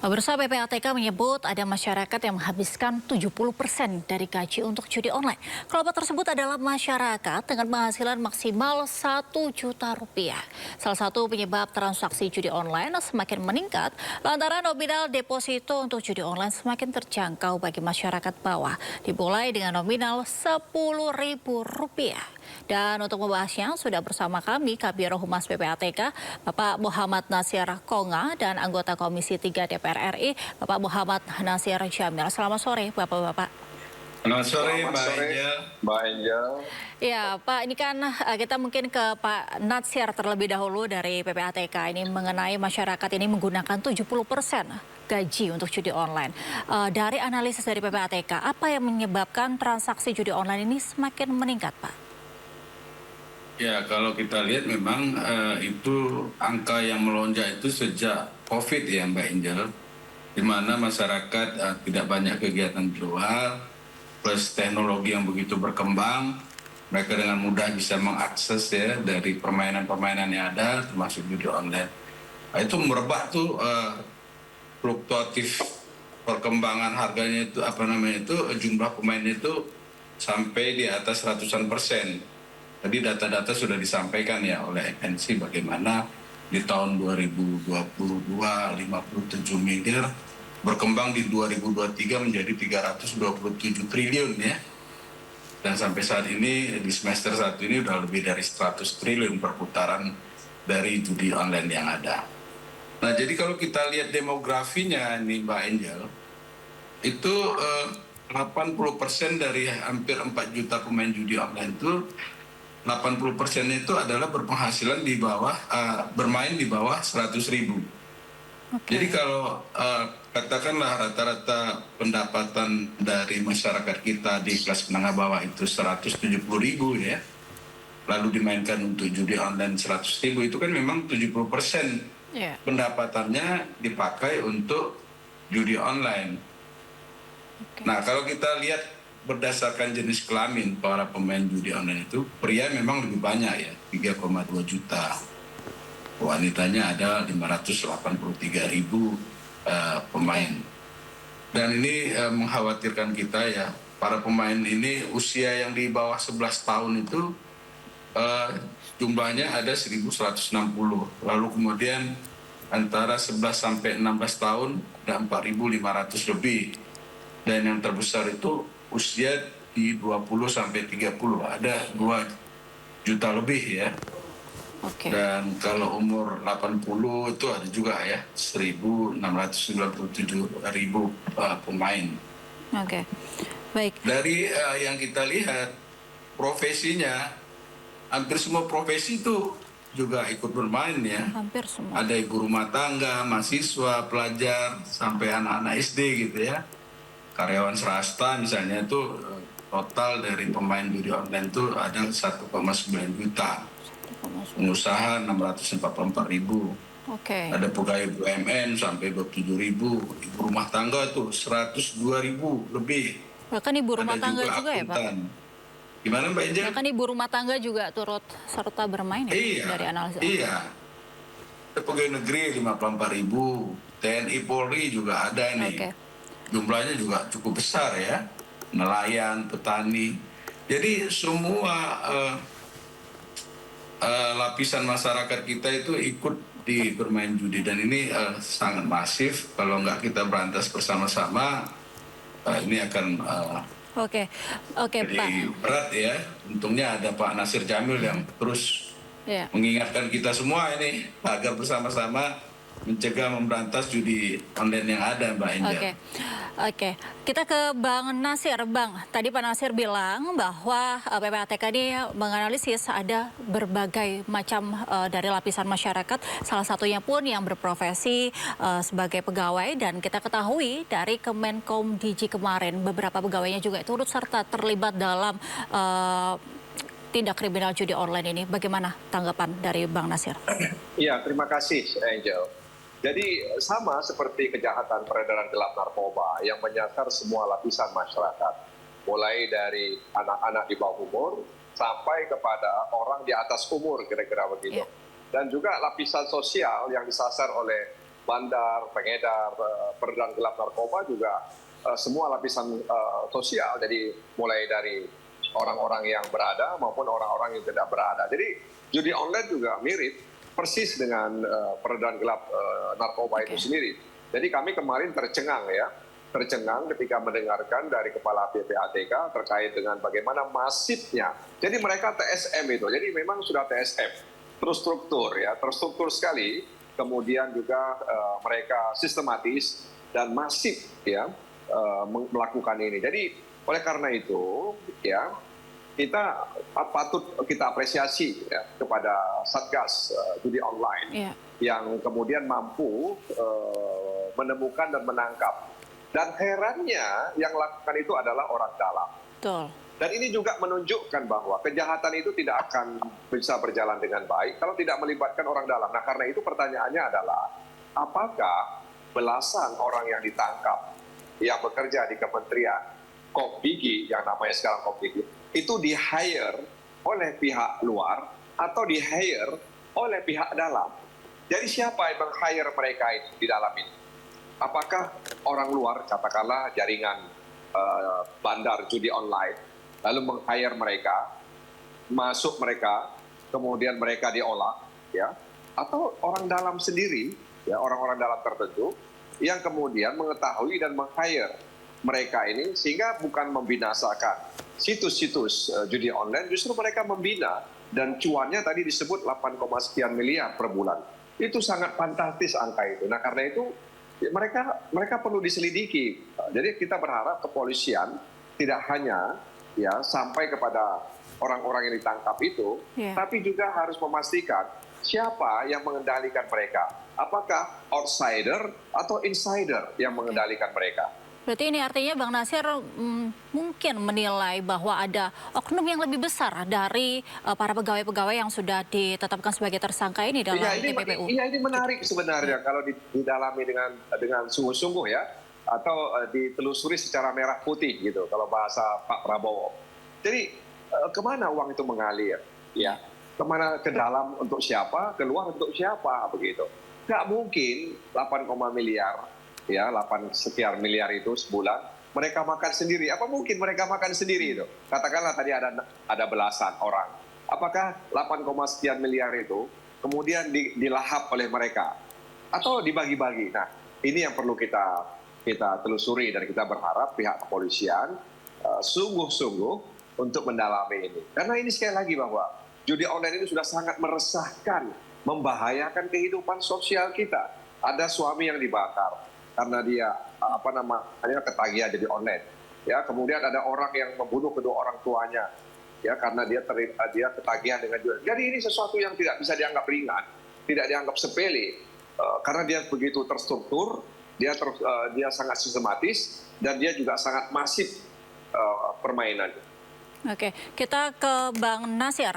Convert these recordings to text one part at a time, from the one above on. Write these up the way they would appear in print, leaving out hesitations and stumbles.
Pemirsa PPATK menyebut ada masyarakat yang menghabiskan 70% dari gaji untuk judi online. Kelompok tersebut adalah masyarakat dengan penghasilan maksimal 1 juta rupiah. Salah satu penyebab transaksi judi online semakin meningkat lantaran nominal deposito untuk judi online semakin terjangkau bagi masyarakat bawah, dimulai dengan nominal Rp10.000. Dan untuk membahasnya sudah bersama kami Kabiro Humas PPATK, Bapak Muhammad Nasir Konga, dan anggota Komisi 3 DPR RI, Bapak Muhammad Nasir Jamil. Selamat sore, Bapak-Bapak. Selamat sore, Mbak Angel. Ya, Pak, ini kan kita mungkin ke Pak Nasir terlebih dahulu dari PPATK ini mengenai masyarakat ini menggunakan 70% gaji untuk judi online. Dari analisis dari PPATK, apa yang menyebabkan transaksi judi online ini semakin meningkat, Pak? Ya, kalau kita lihat memang itu angka yang melonjak itu sejak COVID ya, Mbak Angel, di mana masyarakat tidak banyak kegiatan di luar, plus teknologi yang begitu berkembang, mereka dengan mudah bisa mengakses ya dari permainan-permainan yang ada, termasuk judi online. Nah, itu merebak tuh fluktuatif perkembangan harganya itu jumlah pemain itu sampai di atas ratusan persen. Tadi data-data sudah disampaikan ya oleh FNC bagaimana di tahun 2022 57 miliar berkembang di 2023 menjadi 327 triliun ya. Dan sampai saat ini di semester 1 ini udah lebih dari 100 triliun perputaran dari judi online yang ada. Nah, jadi kalau kita lihat demografinya nih Mbak Angel, itu 80% dari hampir 4 juta pemain judi online itu 80% itu adalah berpenghasilan di bawah bermain di bawah 100.000. Okay. Jadi kalau katakanlah rata-rata pendapatan dari masyarakat kita di kelas menengah bawah itu 170.000 ya, lalu dimainkan untuk judi online 100.000, itu kan memang 70% pendapatannya dipakai untuk judi online. Okay. Nah, kalau kita lihat berdasarkan jenis kelamin para pemain judi online itu, pria memang lebih banyak ya, 3,2 juta. Wanitanya ada 583.000 pemain. Dan ini mengkhawatirkan kita ya, para pemain ini usia yang di bawah 11 tahun itu jumlahnya ada 1.160. Lalu kemudian antara 11 sampai 16 tahun ada 4.500 lebih. Dan yang terbesar itu usia di 20 sampai 30, ada 2 juta lebih ya. Okay. Dan kalau umur 80 itu ada juga ya 1.697.000 pemain. Oke. Baik. Dari yang kita lihat profesinya, hampir semua profesi itu juga ikut bermain ya. Hampir semua. Ada ibu rumah tangga, mahasiswa, pelajar, sampai anak-anak SD gitu ya. Karyawan swasta misalnya itu total dari pemain judi online itu ada 1,9 juta. Pengusaha 644.000. Okay. Ada pegawai BUMN sampai 27.000. Ibu rumah tangga tuh 102.000 lebih. Bahkan ibu rumah tangga juga ya, Pak? Gimana Mbak Angel? Bahkan ibu rumah tangga juga turut serta bermain ya? Iya, dari analisis. Iya. Ada pegawai negeri 54.000. TNI Polri juga ada nih. Okay. Jumlahnya juga cukup besar ya, nelayan, petani. Jadi semua lapisan masyarakat kita itu ikut di bermain judi, dan ini sangat masif. Kalau nggak kita berantas bersama-sama, ini akan Oke, jadi Pak. Berat ya. Untungnya ada Pak Nasir Jamil yang terus mengingatkan kita semua ini agar bersama-sama mencegah, memberantas judi online yang ada, Mbak Angel. Oke. Kita ke Bang Nasir. Bang, tadi Pak Nasir bilang bahwa PPATK ini menganalisis ada berbagai macam dari lapisan masyarakat, salah satunya pun yang berprofesi sebagai pegawai, dan kita ketahui dari Kemenkom Digi kemarin beberapa pegawainya juga turut serta terlibat dalam tindak kriminal judi online ini. Bagaimana tanggapan dari Bang Nasir? Iya, terima kasih Angel. Jadi sama seperti kejahatan peredaran gelap narkoba yang menyasar semua lapisan masyarakat, mulai dari anak-anak di bawah umur sampai kepada orang di atas umur, kira-kira begitu. Dan juga lapisan sosial yang disasar oleh bandar, pengedar, peredaran gelap narkoba juga semua lapisan sosial. Jadi mulai dari orang-orang yang berada maupun orang-orang yang tidak berada. Jadi judi online juga mirip persis dengan peredaran gelap narkoba itu sendiri. Jadi kami kemarin tercengang ketika mendengarkan dari Kepala PPATK terkait dengan bagaimana masifnya. Jadi mereka TSM itu, jadi memang sudah TSM, terstruktur sekali. Kemudian juga mereka sistematis dan masif melakukan ini. Jadi oleh karena itu kita patut kita apresiasi kepada Satgas judi online yang kemudian mampu menemukan dan menangkap. Dan herannya yang lakukan itu adalah orang dalam. Betul. Dan ini juga menunjukkan bahwa kejahatan itu tidak akan bisa berjalan dengan baik kalau tidak melibatkan orang dalam. Nah, karena itu pertanyaannya adalah, apakah belasan orang yang ditangkap yang bekerja di Kementerian Kopdigi, yang namanya sekarang Kopdigi, itu di-hire oleh pihak luar atau di-hire oleh pihak dalam? Jadi siapa yang meng-hire mereka itu di dalam ini? Apakah orang luar, katakanlah jaringan bandar judi online, lalu meng-hire mereka, masuk mereka, kemudian mereka diolah, atau orang dalam sendiri, orang-orang dalam tertentu, yang kemudian mengetahui dan meng-hire mereka ini, sehingga bukan membinasakan situs-situs judi online, justru mereka membina, dan cuannya tadi disebut 8, sekian miliar per bulan. Itu sangat fantastis angka itu. Nah, karena itu mereka perlu diselidiki. Jadi kita berharap kepolisian tidak hanya sampai kepada orang-orang yang ditangkap itu, tapi juga harus memastikan siapa yang mengendalikan mereka. Apakah outsider atau insider yang mengendalikan mereka? Berarti ini artinya Bang Nasir mungkin menilai bahwa ada oknum yang lebih besar dari para pegawai-pegawai yang sudah ditetapkan sebagai tersangka ini dalam TPPU. Iya, ini menarik sebenarnya kalau didalami dengan sungguh-sungguh atau ditelusuri secara merah putih gitu kalau bahasa Pak Prabowo. Jadi kemana uang itu mengalir? Kemana, ke dalam untuk siapa, keluar untuk siapa begitu? Nggak mungkin 8, miliar. 8 sekian miliar itu sebulan mereka makan sendiri. Apa mungkin mereka makan sendiri itu? Katakanlah tadi ada belasan orang. Apakah 8, sekian miliar itu kemudian dilahap oleh mereka atau dibagi-bagi? Nah, ini yang perlu kita telusuri, dan kita berharap pihak kepolisian sungguh-sungguh untuk mendalami ini. Karena ini sekali lagi bahwa judi online ini sudah sangat meresahkan, membahayakan kehidupan sosial kita. Ada suami yang dibakar karena dia ketagihan jadi online. Kemudian ada orang yang membunuh kedua orang tuanya karena dia ketagihan dengan jual. Jadi ini sesuatu yang tidak bisa dianggap ringan, tidak dianggap sepele, karena dia begitu terstruktur, dia sangat sistematis, dan dia juga sangat masif permainannya. Oke, kita ke Bang Nasir.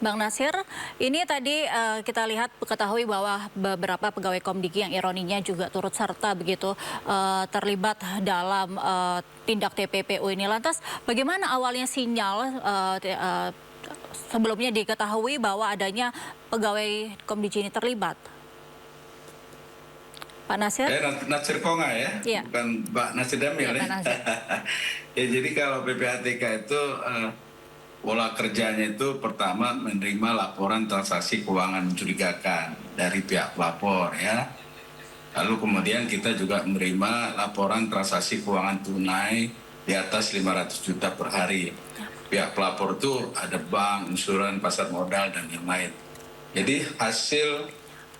Bang Nasir, ini tadi kita lihat ketahui bahwa beberapa pegawai Komdigi yang ironinya juga turut serta begitu terlibat dalam tindak TPPU ini. Lantas bagaimana awalnya sinyal sebelumnya diketahui bahwa adanya pegawai Komdigi ini terlibat? Pak Nasir? Nasir Konga Iya. Bukan Mbak Nasir Damil jadi kalau PPATK itu pola kerjanya itu pertama menerima laporan transaksi keuangan mencurigakan dari pihak pelapor Lalu kemudian kita juga menerima laporan transaksi keuangan tunai di atas 500 juta per hari. Pihak pelapor itu ada bank, insuran, pasar modal, dan yang lain. Jadi hasil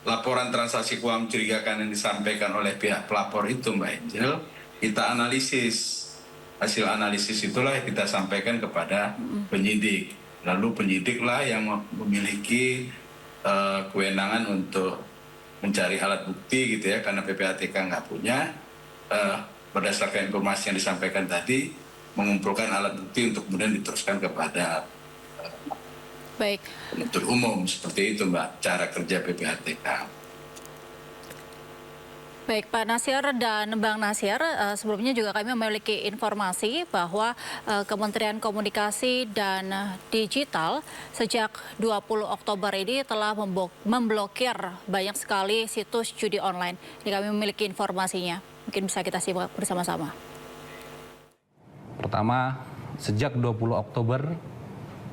laporan transaksi keuangan mencurigakan yang disampaikan oleh pihak pelapor itu, Mbak Angel, kita analisis. Hasil analisis itulah yang kita sampaikan kepada penyidik. Lalu penyidiklah yang memiliki kewenangan untuk mencari alat bukti gitu karena PPATK nggak punya. Berdasarkan informasi yang disampaikan tadi, mengumpulkan alat bukti untuk kemudian diteruskan kepada penuntut umum. Seperti itu, Mbak, cara kerja PPATK. Baik Pak Nasir dan Bang Nasir, sebelumnya juga kami memiliki informasi bahwa Kementerian Komunikasi dan Digital sejak 20 Oktober ini telah memblokir banyak sekali situs judi online. Ini kami memiliki informasinya, mungkin bisa kita simak bersama-sama. Pertama, sejak 20 Oktober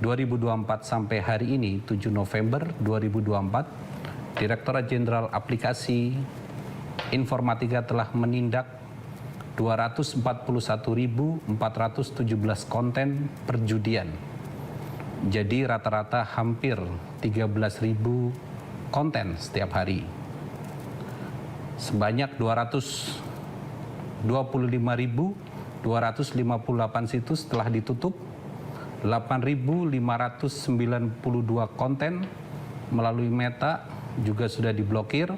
2024 sampai hari ini 7 November 2024, Direktorat Jenderal Aplikasi Informatika telah menindak 241.417 konten perjudian. Jadi rata-rata hampir 13.000 konten setiap hari. Sebanyak 225.258 situs telah ditutup, 8.592 konten melalui Meta juga sudah diblokir,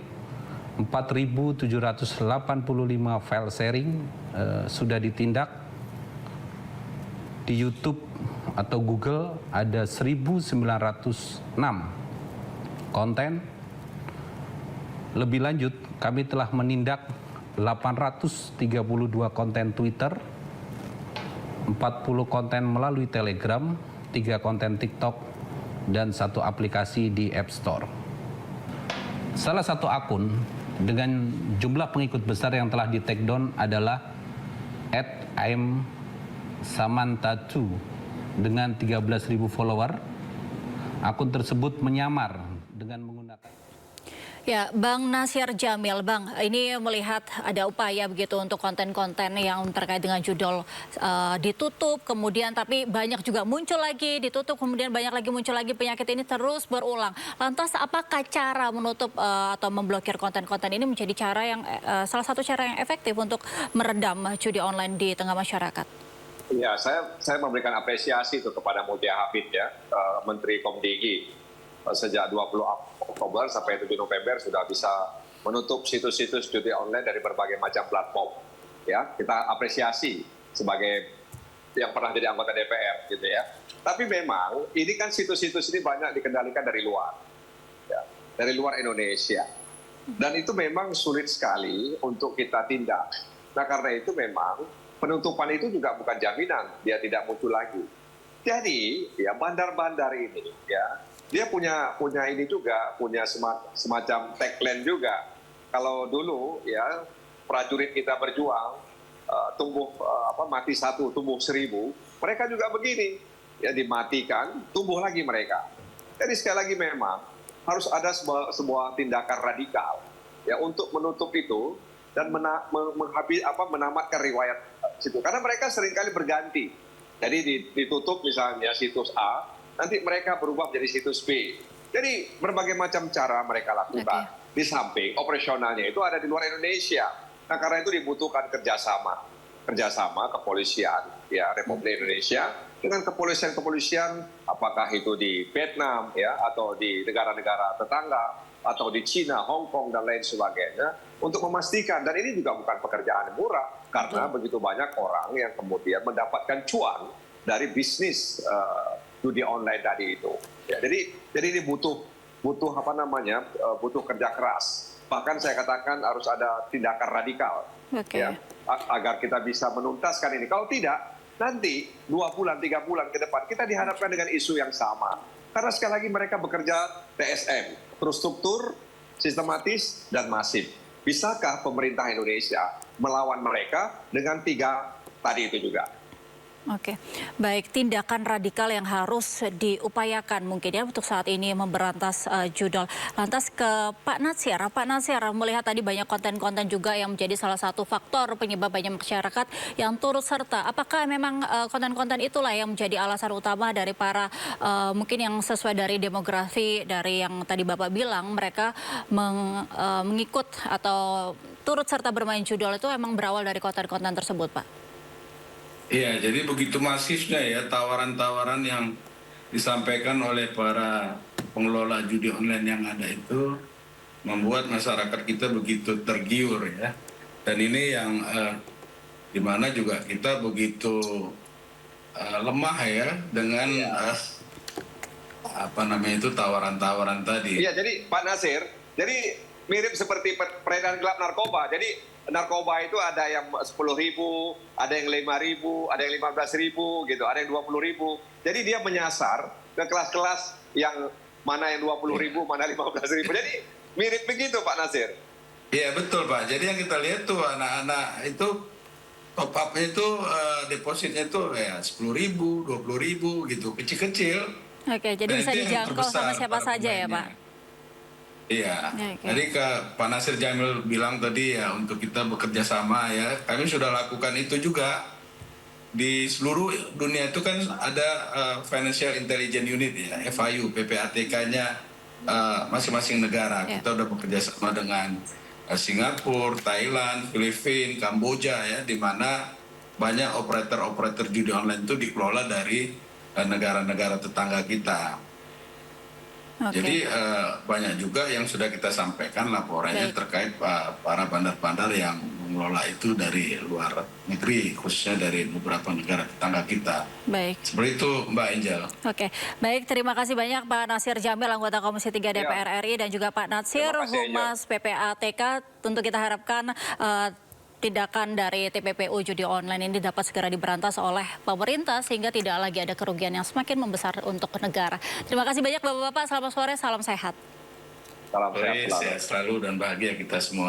4.785 file sharing sudah ditindak. Di YouTube atau Google ada 1.906 konten. Lebih lanjut, kami telah menindak 832 konten Twitter, 40 konten melalui Telegram, 3 konten TikTok, dan 1 aplikasi di App Store. Salah satu akun dengan jumlah pengikut besar yang telah di-take down adalah @imsamantha2 dengan 13.000 follower. Akun tersebut menyamar dengan menggunakan Ya, Bang Nasir Jamil, Bang, ini melihat ada upaya begitu untuk konten-konten yang terkait dengan judul ditutup, kemudian tapi banyak juga muncul lagi, ditutup, kemudian banyak lagi muncul lagi, penyakit ini terus berulang. Lantas apakah cara menutup atau memblokir konten-konten ini menjadi cara yang salah satu cara yang efektif untuk meredam judi online di tengah masyarakat? Ya, saya memberikan apresiasi itu kepada Mutia Hafid ya, Menteri Komdigi. Sejak 20 Oktober sampai 7 November sudah bisa menutup situs-situs judi online dari berbagai macam platform. Ya, kita apresiasi sebagai yang pernah jadi anggota DPR gitu ya. Tapi memang ini kan situs-situs ini banyak dikendalikan dari luar. Ya, dari luar Indonesia. Dan itu memang sulit sekali untuk kita tindak. Nah, karena itu memang penutupan itu juga bukan jaminan dia tidak muncul lagi. Jadi, ya bandar-bandar ini ya dia punya ini juga, punya semacam tagline juga. Kalau dulu ya prajurit kita berjuang, mati 1 tumbuh 1000, mereka juga begini, ya dimatikan, tumbuh lagi mereka. Jadi sekali lagi memang harus ada sebuah tindakan radikal ya untuk menutup itu dan menamatkan riwayat situ. Karena mereka seringkali berganti. Jadi ditutup misalnya situs A, nanti mereka berubah menjadi situs B. Jadi berbagai macam cara mereka lakukan. Di samping operasionalnya itu ada di luar Indonesia. Nah karena itu dibutuhkan kerjasama kepolisian ya Republik Indonesia dengan kepolisian apakah itu di Vietnam ya atau di negara-negara tetangga atau di Cina, Hong Kong dan lain sebagainya untuk memastikan, dan ini juga bukan pekerjaan murah karena begitu banyak orang yang kemudian mendapatkan cuan dari bisnis judi online tadi itu. Ya, jadi ini butuh butuh kerja keras. Bahkan saya katakan harus ada tindakan radikal ya, agar kita bisa menuntaskan ini. Kalau tidak, nanti 2 bulan, 3 bulan ke depan kita dihadapkan dengan isu yang sama. Karena sekali lagi mereka bekerja TSM, terstruktur, sistematis, dan masif. Bisakah pemerintah Indonesia melawan mereka dengan 3 tadi itu juga? Oke, baik, tindakan radikal yang harus diupayakan mungkin ya untuk saat ini memberantas judol. Lantas ke Pak Nasir melihat tadi banyak konten-konten juga yang menjadi salah satu faktor penyebab banyak masyarakat yang turut serta. Apakah memang konten-konten itulah yang menjadi alasan utama dari para mungkin yang sesuai dari demografi dari yang tadi Bapak bilang mereka mengikut atau turut serta bermain judol itu memang berawal dari konten-konten tersebut, Pak? Iya, jadi begitu masifnya ya tawaran-tawaran yang disampaikan oleh para pengelola judi online yang ada itu membuat masyarakat kita begitu tergiur ya. Dan ini yang dimana juga kita begitu lemah ya dengan tawaran-tawaran tadi. Iya, jadi Pak Nasir, jadi mirip seperti peredaran gelap narkoba. Jadi narkoba itu ada yang 10.000, ada yang 5.000, ada yang 15.000 gitu, ada yang 20.000. Jadi dia menyasar ke kelas-kelas yang mana yang 20.000, mana 15.000. Jadi mirip begitu Pak Nasir. Iya betul Pak. Jadi yang kita lihat tuh anak-anak itu top up itu depositnya tuh ya 10.000, 20.000 gitu, kecil-kecil. Oke, jadi Dan bisa itu yang dijangkau sama terbesar siapa para saja ya pemainnya. Pak? Iya, Oke. jadi Pak Nasir Jamil bilang tadi ya untuk kita bekerja sama ya, kami sudah lakukan itu juga di seluruh dunia itu kan ada Financial Intelligence Unit ya, FIU, PPATK-nya masing-masing negara. Ya. Kita udah bekerja sama dengan Singapura, Thailand, Filipina, Kamboja ya, di mana banyak operator judi online itu dikelola dari negara-negara tetangga kita. Oke. Jadi banyak juga yang sudah kita sampaikan laporannya Baik. terkait para bandar-bandar yang mengelola itu dari luar negeri, khususnya dari beberapa negara tetangga kita. Baik. Seperti itu Mbak Angel. Oke, baik, terima kasih banyak Pak Nasir Jamil, anggota Komisi 3 DPR RI, dan juga Pak Natsir, Terima kasih, Humas PPATK. Tentu kita harapkan tindakan dari TPPU judi online ini dapat segera diberantas oleh pemerintah sehingga tidak lagi ada kerugian yang semakin membesar untuk negara. Terima kasih banyak Bapak-Bapak, selamat sore, salam sehat. Salam sehat selalu. Sehat selalu dan bahagia kita semua.